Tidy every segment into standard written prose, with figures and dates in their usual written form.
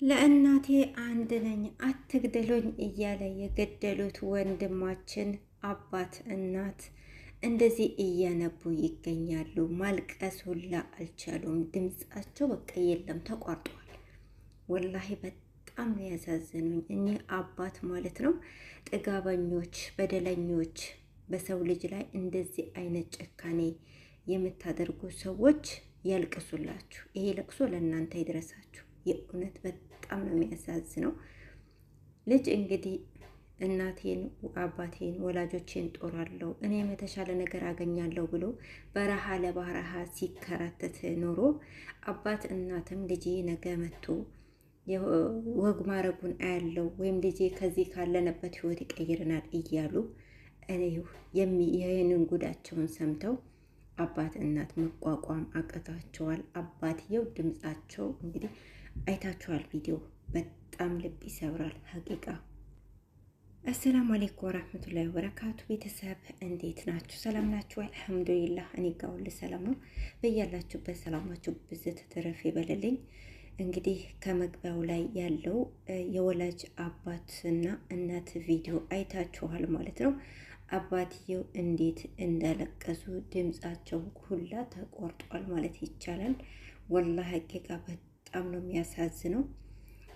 ለእናቴ አንድ ነኝ አትግደሉኝ እያለ የገደሉት ወንድማችን አባት እናት እንደዚህ እያነቡ ይገኛሉ። ማልቀስ ሁላ አልቻሉም። ድምጻቸው በቃ የለም ተቋርጧል። ወላሂ በጣም ነው ያሳዘኑኝ እኚህ አባት ማለት ነው። ጥጋበኞች፣ በደለኞች፣ በሰው ልጅ ላይ እንደዚህ አይነት ጭካኔ የምታደርጉ ሰዎች ያልቅሱላችሁ። ይሄ ለቅሶ ለእናንተ ይድረሳችሁ። የእውነት በጣም ነው የሚያሳዝነው። ልጅ እንግዲህ እናቴን፣ አባቴን፣ ወላጆቼን ጦራለሁ እኔም የተሻለ ነገር አገኛለሁ ብሎ በረሃ ለበረሃ ሲከራተት ኖሮ አባት እናትም ልጄ ነገ መጥቶ ወግ ማረጉን አያለው ወይም ልጄ ከዚህ ካለንበት ህይወት ይቀይረናል እያሉ ይህንን ጉዳቸውን ሰምተው አባት እናት መቋቋም አቅቷቸዋል። አባትየው ድምጻቸው እንግዲህ አይታችኋል። ቪዲዮ በጣም ልብ ይሰብራል ሀቂቃ። አሰላሙ አለይኩም ወራህመቱላሂ ወበረካቱ። ቤተሰብ እንዴት ናችሁ? ሰላም ናችሁ? አልሐምዱሊላህ እኔ ጋር ሁሉ ሰላም ነው። በያላችሁበት ሰላማችሁ ብዝት ትረፍ ይበልልኝ። እንግዲህ ከመግቢያው ላይ ያለው የወላጅ አባትና እናት ቪዲዮ አይታችኋል ማለት ነው። አባትየው እንዴት እንዳለቀሱ ድምጻቸው ሁላ ተቆርጧል ማለት ይቻላል። ወላሂ ሀቂቃ በጣም ነው የሚያሳዝነው።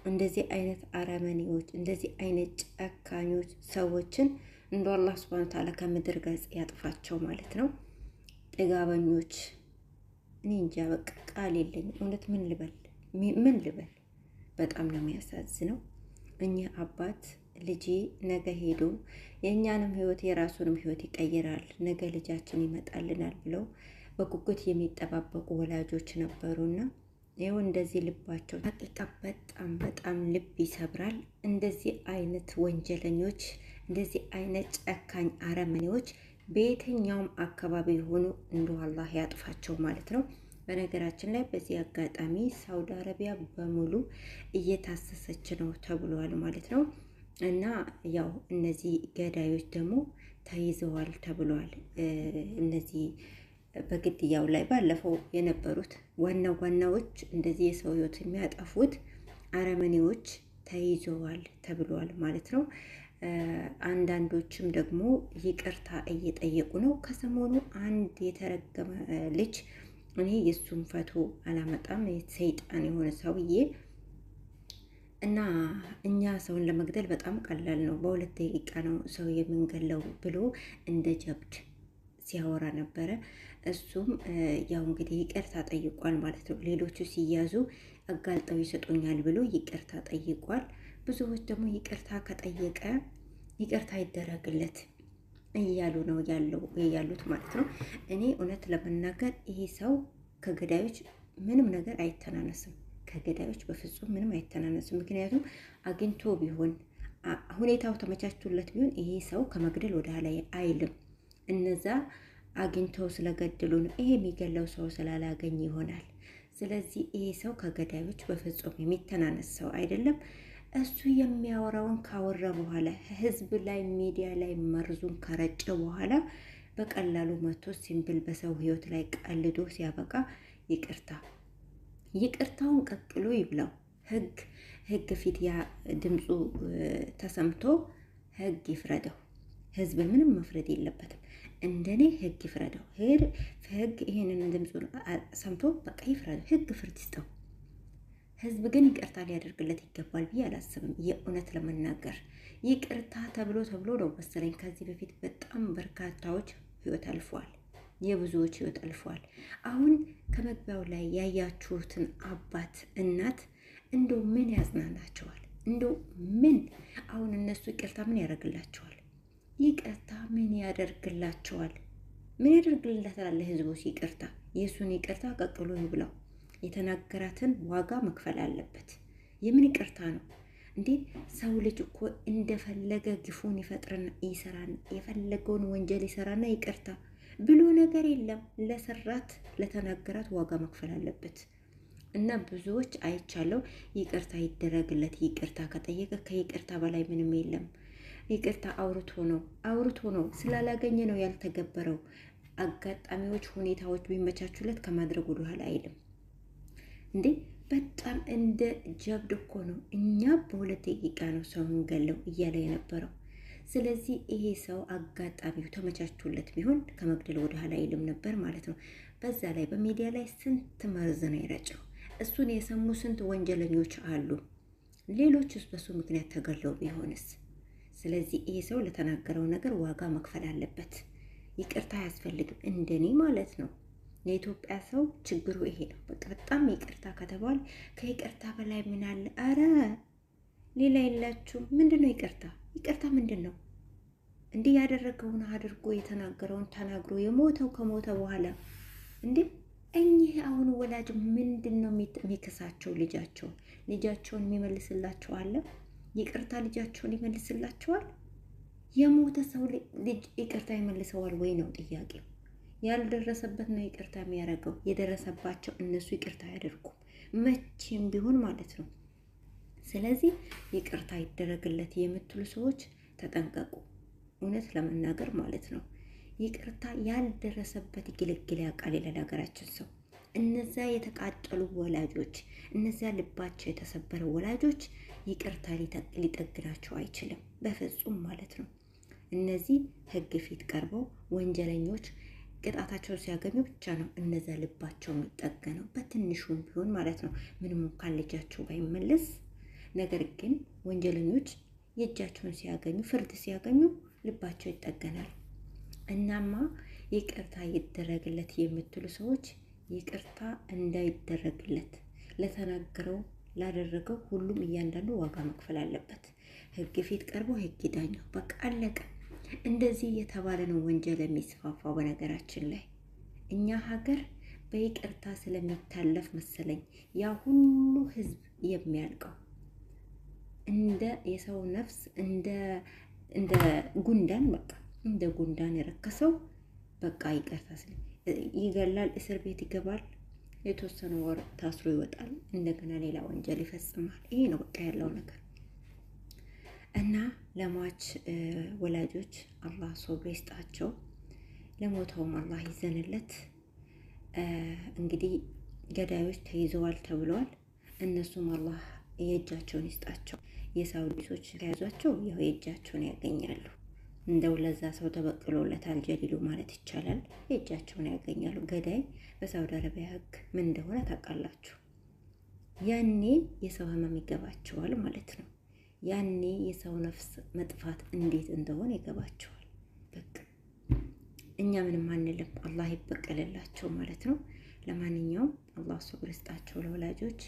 እንደዚህ አይነት አረመኔዎች፣ እንደዚህ አይነት ጨካኞች ሰዎችን እንደ አላህ ሱብሃነሁ ወተዓላ ከምድር ገጽ ያጥፋቸው ማለት ነው። ጥጋበኞች፣ እኔ እንጃ በቃ ቃል የለኝም። እውነት ምን ልበል? በጣም ነው የሚያሳዝነው። እኚህ አባት ልጄ ነገ ሄዶ የእኛንም ህይወት የራሱንም ህይወት ይቀይራል፣ ነገ ልጃችን ይመጣልናል ብለው በጉጉት የሚጠባበቁ ወላጆች ነበሩና ይኸው እንደዚህ ልባቸው ሀቂቃ በጣም በጣም ልብ ይሰብራል። እንደዚህ አይነት ወንጀለኞች፣ እንደዚህ አይነት ጨካኝ አረመኔዎች በየትኛውም አካባቢ የሆኑ እንደ አላህ ያጥፋቸው ማለት ነው። በነገራችን ላይ በዚህ አጋጣሚ ሳውዲ አረቢያ በሙሉ እየታሰሰች ነው ተብሏል ማለት ነው። እና ያው እነዚህ ገዳዮች ደግሞ ተይዘዋል ተብሏል። እነዚህ በግድያው ላይ ባለፈው የነበሩት ዋናዎች እንደዚህ የሰው ህይወት የሚያጠፉት አረመኔዎች ተይዘዋል ተብሏል ማለት ነው። አንዳንዶችም ደግሞ ይቅርታ እየጠየቁ ነው። ከሰሞኑ አንድ የተረገመ ልጅ እኔ የሱን ፈቶ አላመጣም ሰይጣን የሆነ ሰውዬ እና እኛ ሰውን ለመግደል በጣም ቀላል ነው፣ በ2 ደቂቃ ነው ሰው የምንገለው ብሎ እንደ ጀብድ ሲያወራ ነበረ። እሱም ያው እንግዲህ ይቅርታ ጠይቋል ማለት ነው። ሌሎቹ ሲያዙ አጋልጠው ይሰጡኛል ብሎ ይቅርታ ጠይቋል። ብዙዎች ደግሞ ይቅርታ ከጠየቀ ይቅርታ ይደረግለት እያሉ ነው ያሉት ማለት ነው። እኔ እውነት ለመናገር ይሄ ሰው ከገዳዮች ምንም ነገር አይተናነስም። ከገዳዮች በፍጹም ምንም አይተናነስም። ምክንያቱም አግኝቶ ቢሆን ሁኔታው ተመቻችቶለት ቢሆን ይሄ ሰው ከመግደል ወደ ኋላ አይልም። እነዛ አግኝተው ስለገደሉ ነው። ይሄ የሚገለው ሰው ስላላገኝ ይሆናል። ስለዚህ ይሄ ሰው ከገዳዮች በፍጹም የሚተናነስ ሰው አይደለም። እሱ የሚያወራውን ካወራ በኋላ ህዝብ ላይ ሚዲያ ላይ መርዙን ከረጨ በኋላ በቀላሉ መቶ ሲምብል በሰው ህይወት ላይ ቀልዶ ሲያበቃ ይቅርታውን ቀቅሎ ይብላው። ህግ ፊት ያ ድምፁ ተሰምቶ ህግ ይፍረደው። ህዝብ ምንም መፍረድ የለበትም። እንደኔ ህግ ይፍረደው። ህግ ይሄንን ድምፁን ሰምቶ በቃ ይፍረደው። ህግ ፍርድ ይስጠው። ህዝብ ግን ይቅርታ ሊያደርግለት ይገባል ብዬ አላስብም። የእውነት ለመናገር ይቅርታ ተብሎ ነው መሰለኝ ከዚህ በፊት በጣም በርካታዎች ህይወት አልፏል። የብዙዎች ህይወት አልፏል። አሁን ከመግቢያው ላይ ያያችሁትን አባት እናት እንደው ምን ያጽናናቸዋል? እንደው ምን አሁን እነሱ ይቅርታ ምን ያደርግላቸዋል? ይቅርታ ምን ያደርግላቸዋል? ምን ያደርግላታል ለህዝቡ? ይቅርታ የሱን ይቅርታ ቀቅሎ ይብላው። የተናገራትን ዋጋ መክፈል አለበት። የምን ይቅርታ ነው እንዴ? ሰው ልጅ እኮ እንደፈለገ ግፉን ይፈጥርና ይሰራና የፈለገውን ወንጀል ይሰራና ይቅርታ ብሎ ነገር የለም። ለተናገራት ዋጋ መክፈል አለበት። እና ብዙዎች አይቻለው ይቅርታ ይደረግለት። ይቅርታ ከጠየቀ ከይቅርታ በላይ ምንም የለም። ይቅርታ አውርቶ ነው ስላላገኘ ነው ያልተገበረው። አጋጣሚዎች፣ ሁኔታዎች ቢመቻቹለት ከማድረግ ወደ ኋላ አይልም እንዴ። በጣም እንደ ጀብድ እኮ ነው። እኛ በ2 ደቂቃ ነው ሰውን ገለው እያለ የነበረው። ስለዚህ ይሄ ሰው አጋጣሚው ተመቻችቶለት ቢሆን ከመግደል ወደ ኋላ አይልም ነበር ማለት ነው። በዛ ላይ በሚዲያ ላይ ስንት መርዝ ነው የረጨው። እሱን የሰሙ ስንት ወንጀለኞች አሉ። ሌሎችስ በሱ ምክንያት ተገለው ቢሆንስ? ስለዚህ ይሄ ሰው ለተናገረው ነገር ዋጋ መክፈል አለበት። ይቅርታ አያስፈልግም እንደኔ ማለት ነው። የኢትዮጵያ ሰው ችግሩ ይሄ ነው። በቃ በጣም ይቅርታ ከተባለ ከይቅርታ በላይ ምን አለ? አረ ሌላ የላችሁም። ምንድን ነው ይቅርታ? ይቅርታ ምንድን ነው? እንዲህ ያደረገውን አድርጎ የተናገረውን ተናግሮ የሞተው ከሞተ በኋላ እንዴ እኚህ አሁን ወላጅ ምንድን ነው የሚከሳቸው? ልጃቸውን የሚመልስላቸው አለ? ይቅርታ ልጃቸውን ይመልስላቸዋል? የሞተ ሰው ልጅ ይቅርታ ይመልሰዋል ወይ ነው ጥያቄው። ያልደረሰበት ነው ይቅርታ የሚያደርገው። የደረሰባቸው እነሱ ይቅርታ አያደርጉም መቼም ቢሆን ማለት ነው። ስለዚህ ይቅርታ ይደረግለት የምትሉ ሰዎች ተጠንቀቁ። እውነት ለመናገር ማለት ነው። ይቅርታ ያልደረሰበት ግልግል ያውቃል ይላል ሀገራችን ሰው። እነዛ የተቃጠሉ ወላጆች፣ እነዛ ልባቸው የተሰበረ ወላጆች ይቅርታ ሊጠግናቸው አይችልም በፍጹም ማለት ነው። እነዚህ ሕግ ፊት ቀርበው ወንጀለኞች ቅጣታቸውን ሲያገኙ ብቻ ነው እነዛ ልባቸው የሚጠገነው በትንሹም ቢሆን ማለት ነው። ምንም እንኳን ልጃቸው ባይመለስ፣ ነገር ግን ወንጀለኞች የእጃቸውን ሲያገኙ፣ ፍርድ ሲያገኙ ልባቸው ይጠገናል። እናማ ይቅርታ ይደረግለት የምትሉ ሰዎች ይቅርታ እንዳይደረግለት ለተናገረው ላደረገው ሁሉም እያንዳንዱ ዋጋ መክፈል አለበት። ሕግ ፊት ቀርቦ ሕግ ይዳኘው። በቃ አለቀ። እንደዚህ የተባለ ነው ወንጀል የሚስፋፋው። በነገራችን ላይ እኛ ሀገር በይቅርታ ስለሚታለፍ መሰለኝ ያ ሁሉ ህዝብ የሚያልቀው። እንደ የሰው ነፍስ እንደ ጉንዳን በቃ እንደ ጉንዳን የረከሰው በቃ ይቅርታ ይገላል፣ እስር ቤት ይገባል፣ የተወሰነ ወር ታስሮ ይወጣል፣ እንደገና ሌላ ወንጀል ይፈጽማል። ይሄ ነው በቃ ያለው ነገር። እና ለሟች ወላጆች አላህ ሶብር ይስጣቸው፣ ለሞተውም አላህ ይዘንለት። እንግዲህ ገዳዮች ተይዘዋል ተብለዋል። እነሱም አላህ የእጃቸውን ይስጣቸው። የሳውዲ ሰዎች ከያዟቸው ያው የእጃቸውን ያገኛሉ። እንደው ለዛ ሰው ተበቅሎለታል ጀሊሉ ማለት ይቻላል። የእጃቸውን ያገኛሉ። ገዳይ በሳውዲ አረቢያ ሕግ ምን እንደሆነ ታውቃላችሁ። ያኔ የሰው ህመም ይገባቸዋል ማለት ነው። ያኔ የሰው ነፍስ መጥፋት እንዴት እንደሆነ ይገባቸዋል። በቃ እኛ ምንም አንልም፣ አላህ ይበቀልላቸው ማለት ነው። ለማንኛውም አላህ ሶብር ይስጣቸው ለወላጆች።